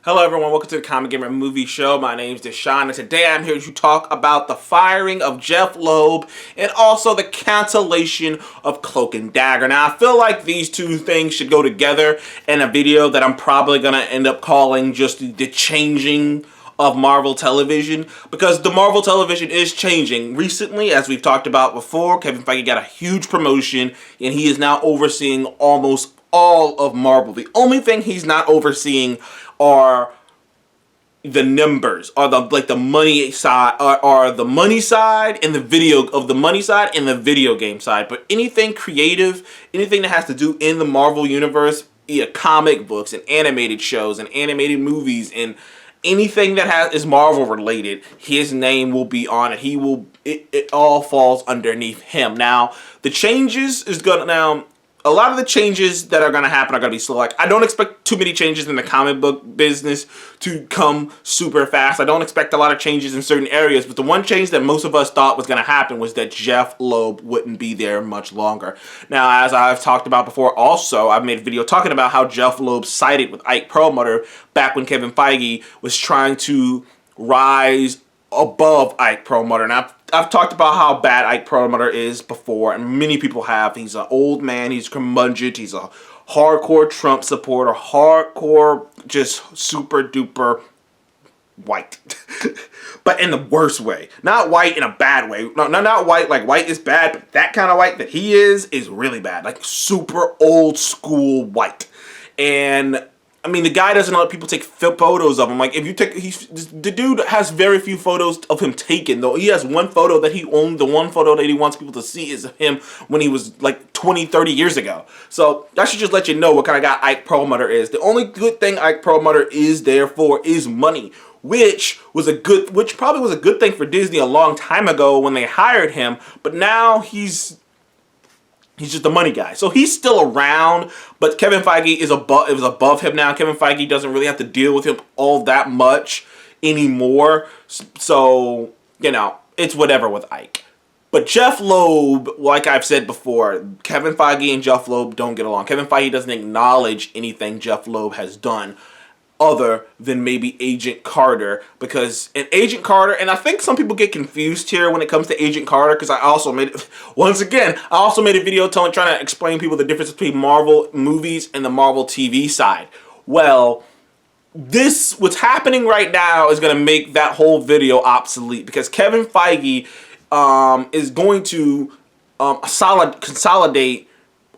Hello everyone, welcome to the Comic Gamer Movie Show. My name's Deshaun, and today I'm here to talk about the firing of Jeph Loab and also the cancellation of Cloak and Dagger. Now, I feel like these two things should go together in a video that I'm probably going to end up calling just the changing of Marvel television, because the Marvel television is changing. Recently, as we've talked about before, Kevin Feige got a huge promotion, and he is now overseeing almost all of Marvel. The only thing he's not overseeing are the numbers, or the money side, or the money side and the video game side. But anything creative, anything that has to do in the Marvel universe, comic books and animated shows and animated movies and anything that is Marvel related, his name will be on it. It all falls underneath him. Now, a lot of the changes that are going to happen are going to be slow. Like, I don't expect too many changes in the comic book business to come super fast. I don't expect a lot of changes in certain areas, but the one change that most of us thought was going to happen was that Jeph Loab wouldn't be there much longer. Now, as I've talked about before, also, I've made a video talking about how Jeph Loab sided with Ike Perlmutter back when Kevin Feige was trying to rise above Ike Perlmutter. And I've talked about how bad Ike Perlmutter is before, and many people have. He's an old man, he's curmudgeon, he's a hardcore Trump supporter, hardcore, just super duper white. But in the worst way. Not white in a bad way. No, not white like white is bad, but that kind of white that he is really bad. Like super old school white. And I mean, the guy doesn't let people take photos of him. Like, if you take, the dude has very few photos of him taken, though. He has one photo that he owned. The one photo that he wants people to see is him when he was like 20, 30 years ago. So that should just let you know what kind of guy Ike Perlmutter is. The only good thing Ike Perlmutter is there for is money, which probably was a good thing for Disney a long time ago when they hired him. But now he's just a money guy. So he's still around, but Kevin Feige is above him now. Kevin Feige doesn't really have to deal with him all that much anymore. So, it's whatever with Ike. But Jeph Loab, like I've said before, Kevin Feige and Jeph Loab don't get along. Kevin Feige doesn't acknowledge anything Jeph Loab has done other than maybe Agent Carter, because in Agent Carter, and I think some people get confused here when it comes to Agent Carter, because I also made a video trying to explain people the difference between Marvel movies and the Marvel TV side. Well, what's happening right now is going to make that whole video obsolete, because Kevin Feige is going to consolidate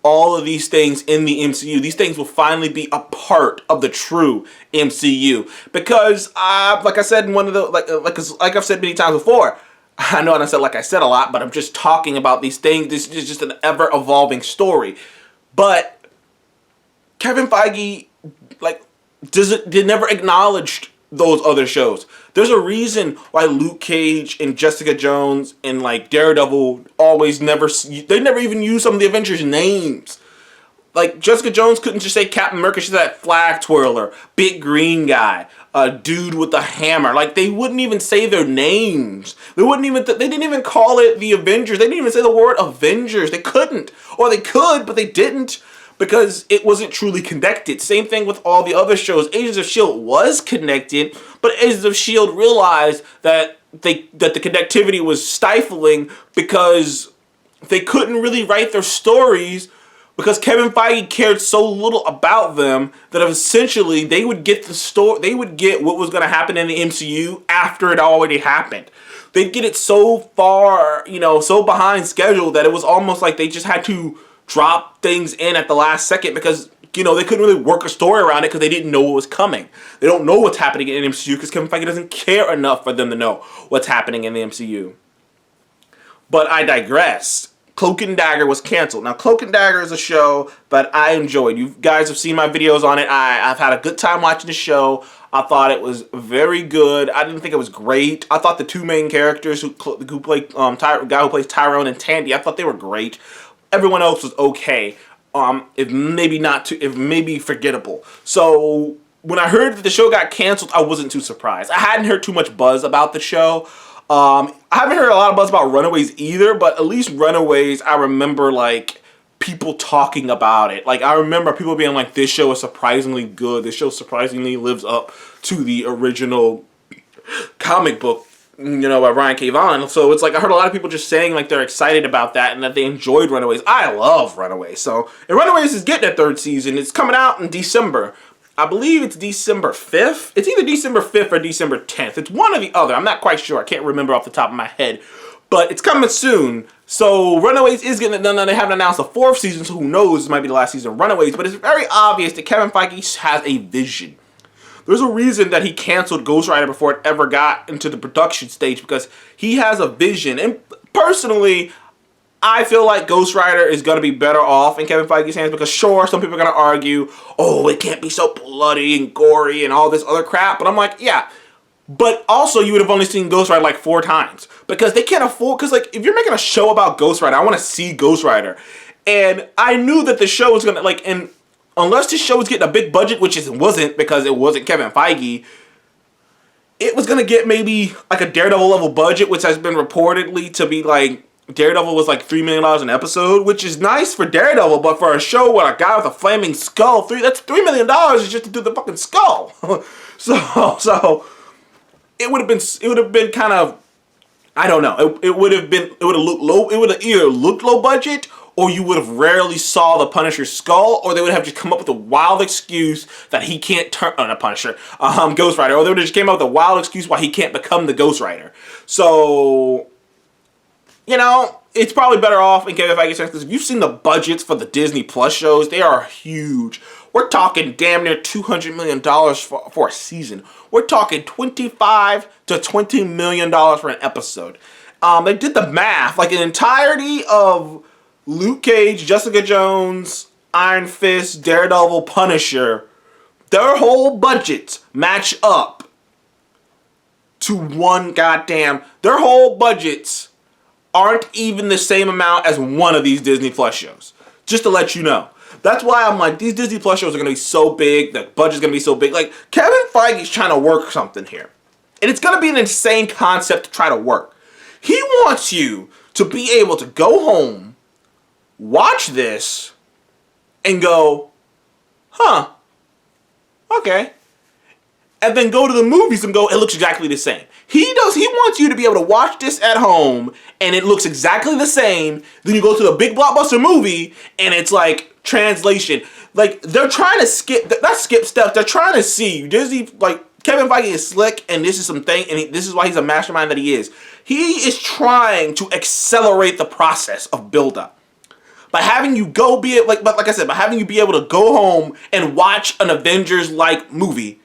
all of these things in the MCU. These things will finally be a part of the true MCU. Because, like I said in one of the, like I've said many times before, I know I said like I said a lot, but I'm just talking about these things. This is just an ever-evolving story. But Kevin Feige, did never acknowledged those other shows. There's a reason why Luke Cage and Jessica Jones and Daredevil they never even use some of the Avengers' names. Like, Jessica Jones couldn't just say Captain America, she said that flag twirler, big green guy, a dude with a hammer. Like, they wouldn't even say their names. They didn't even call it the Avengers. They didn't even say the word Avengers. They couldn't. Or they could, but they didn't, because it wasn't truly connected. Same thing with all the other shows. Agents of S.H.I.E.L.D. was connected, but Agents of S.H.I.E.L.D. realized that the connectivity was stifling, because they couldn't really write their stories, because Kevin Feige cared so little about them that essentially they would get what was going to happen in the MCU after it already happened. They'd get it so far, so behind schedule that it was almost like they just had to drop things in at the last second, because they couldn't really work a story around it because they didn't know what was coming. They don't know what's happening in the MCU because Kevin Feige doesn't care enough for them to know what's happening in the MCU. But I digress. Cloak and Dagger was canceled. Now, Cloak and Dagger is a show that I enjoyed. You guys have seen my videos on it. I've had a good time watching the show. I thought it was very good. I didn't think it was great. I thought the two main characters who play guy who plays Tyrone and Tandy, I thought they were great. Everyone else was okay. If maybe forgettable. So when I heard that the show got canceled, I wasn't too surprised. I hadn't heard too much buzz about the show. I haven't heard a lot of buzz about Runaways either, but at least Runaways, I remember people talking about it. Like, I remember people being like, this show is surprisingly good. This show surprisingly lives up to the original comic book, by Ryan K. Vaughan. So it's like, I heard a lot of people just saying like they're excited about that and that they enjoyed Runaways. I love Runaways. So, and Runaways is getting a third season. It's coming out in December. I believe it's December 5th. It's either December 5th or December 10th. It's one or the other. I'm not quite sure. I can't remember off the top of my head. But it's coming soon. So Runaways is getting it done. Now, they haven't announced a fourth season, so who knows? This might be the last season of Runaways. But it's very obvious that Kevin Feige has a vision. There's a reason that he canceled Ghost Rider before it ever got into the production stage, because he has a vision. And personally, I feel like Ghost Rider is going to be better off in Kevin Feige's hands, because sure, some people are going to argue, oh, it can't be so bloody and gory and all this other crap. But I'm like, yeah. But also, you would have only seen Ghost Rider like 4 times, because they can't afford, because like, if you're making a show about Ghost Rider, I want to see Ghost Rider. And I knew that the show was going to, like, and unless this show was getting a big budget, which it wasn't, because it wasn't Kevin Feige, it was going to get maybe like a Daredevil level budget, which has been reportedly to be like, Daredevil was like $3 million an episode, which is nice for Daredevil, but for a show with a guy with a flaming skull, that's $3 million is just to do the fucking skull. so it would have been kind of, I don't know, it would have looked low, it would have either looked low budget, or you would have rarely saw the Punisher's skull, or they would have just come up with a wild excuse that he can't turn on a Punisher, Ghost Rider, or they would have just came up with a wild excuse why he can't become the Ghost Rider. So, it's probably better off in Kevin Feige's hands, because if you've seen the budgets for the Disney Plus shows, they are huge. We're talking damn near $200 million for a season. We're talking $25 to $20 million for an episode. They did the math, like an entirety of Luke Cage, Jessica Jones, Iron Fist, Daredevil, Punisher, their whole budgets match up to one goddamn, their whole budgets aren't even the same amount as one of these Disney Plus shows. Just to let you know. That's why I'm like, these Disney Plus shows are going to be so big, the budget's going to be so big. Like, Kevin Feige's trying to work something here. And it's going to be an insane concept to try to work. He wants you to be able to go home, watch this, and go, huh, okay. And then go to the movies and go, it looks exactly the same. He wants you to be able to watch this at home, and it looks exactly the same. Then you go to the big blockbuster movie, and it's like, translation. Like, they're trying to skip steps. They're trying to see, Disney, like, Kevin Feige is slick, and this is something, and this is why he's a mastermind that he is. He is trying to accelerate the process of build-up. By having you go like I said, by having you be able to go home and watch an Avengers-like movie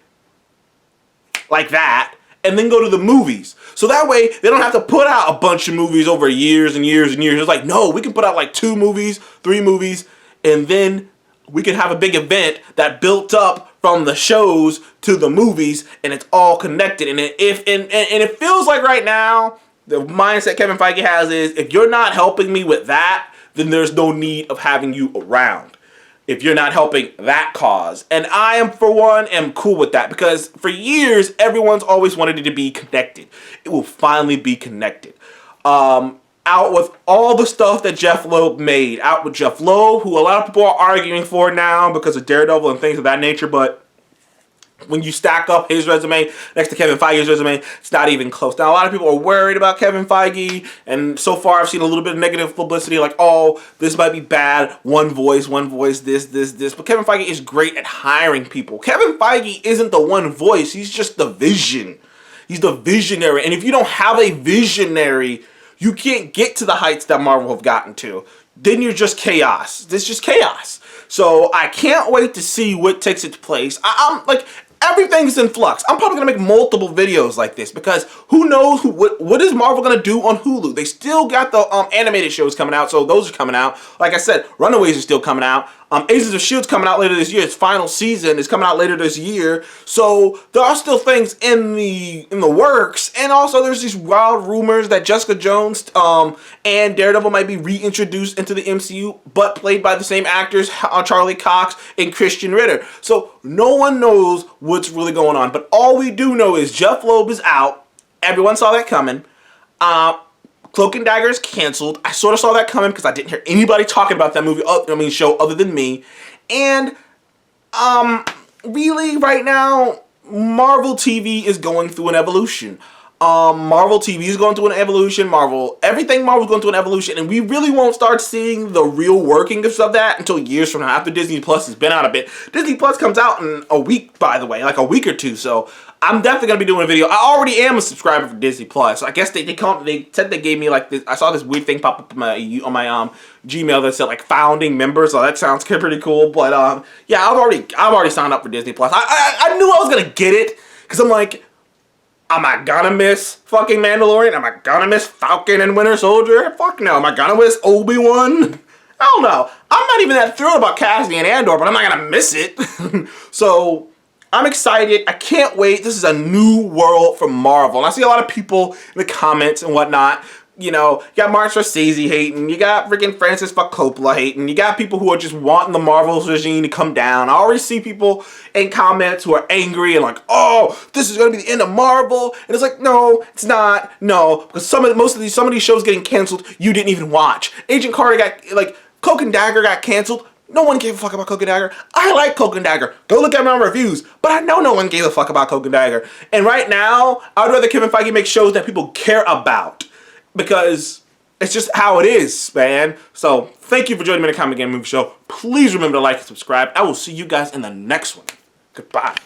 like that, and then go to the movies. So that way, they don't have to put out a bunch of movies over years and years and years. It's like, no, we can put out like 2 movies, 3 movies, and then we can have a big event that built up from the shows to the movies, and it's all connected. And it feels like right now, the mindset Kevin Feige has is, if you're not helping me with that, then there's no need of having you around. If you're not helping that cause. And I am, for one, am cool with that, because for years, everyone's always wanted it to be connected. It will finally be connected. Out with all the stuff that Jeph Loab made. Out with Jeph Loab, who a lot of people are arguing for now because of Daredevil and things of that nature, but when you stack up his resume next to Kevin Feige's resume, it's not even close. Now, a lot of people are worried about Kevin Feige, and so far I've seen a little bit of negative publicity, like, oh, this might be bad, one voice, this. But Kevin Feige is great at hiring people. Kevin Feige isn't the one voice, he's just the vision. He's the visionary, and if you don't have a visionary, you can't get to the heights that Marvel have gotten to. Then you're just chaos. This is just chaos. So I can't wait to see what takes its place. I'm like, everything's in flux. I'm probably going to make multiple videos like this, because who knows what is Marvel going to do on Hulu. They still got the animated shows coming out, so those are coming out. Like I said, Runaways is still coming out. Agents of S.H.I.E.L.D.'s coming out later this year. Its final season is coming out later this year. So there are still things in the works. And also there's these wild rumors that Jessica Jones and Daredevil might be reintroduced into the MCU, but played by the same actors, Charlie Cox and Christian Ritter. So no one knows what's really going on. But all we do know is Jeph Loab is out. Everyone saw that coming. Cloak and Dagger is canceled. I sort of saw that coming because I didn't hear anybody talking about that show other than me. And really right now, Marvel TV is going through an evolution. Marvel TV is going through an evolution. Everything Marvel's going through an evolution, and we really won't start seeing the real workings of that until years from now, after Disney Plus has been out a bit. Disney Plus comes out in a week, by the way, like a week or two, so I'm definitely going to be doing a video. I already am a subscriber for Disney Plus. So I guess they said they gave me like this. I saw this weird thing pop up on my Gmail that said like founding members, so that sounds pretty cool. But yeah, I've already signed up for Disney Plus. I knew I was going to get it, because I'm like, am I gonna miss fucking Mandalorian? Am I gonna miss Falcon and Winter Soldier? Fuck no. Am I gonna miss Obi-Wan? I don't know. I'm not even that thrilled about Cassian Andor, but I'm not gonna miss it. So, I'm excited. I can't wait. This is a new world for Marvel. And I see a lot of people in the comments and whatnot. You know, you got Martin Scorsese hating, you got freaking Francis Ford Coppola hating, you got people who are just wanting the Marvel regime to come down. I already see people in comments who are angry and like, oh, this is going to be the end of Marvel. And it's like, no, it's not. No, because some of these shows getting canceled, you didn't even watch. Agent Carter Cloak and Dagger got canceled. No one gave a fuck about Cloak and Dagger. I like Cloak and Dagger. Go look at my reviews. But I know no one gave a fuck about Cloak and Dagger. And right now, I would rather Kevin Feige make shows that people care about. Because it's just how it is, man. So, thank you for joining me in the Comic Game Movie Show. Please remember to like and subscribe. I will see you guys in the next one. Goodbye.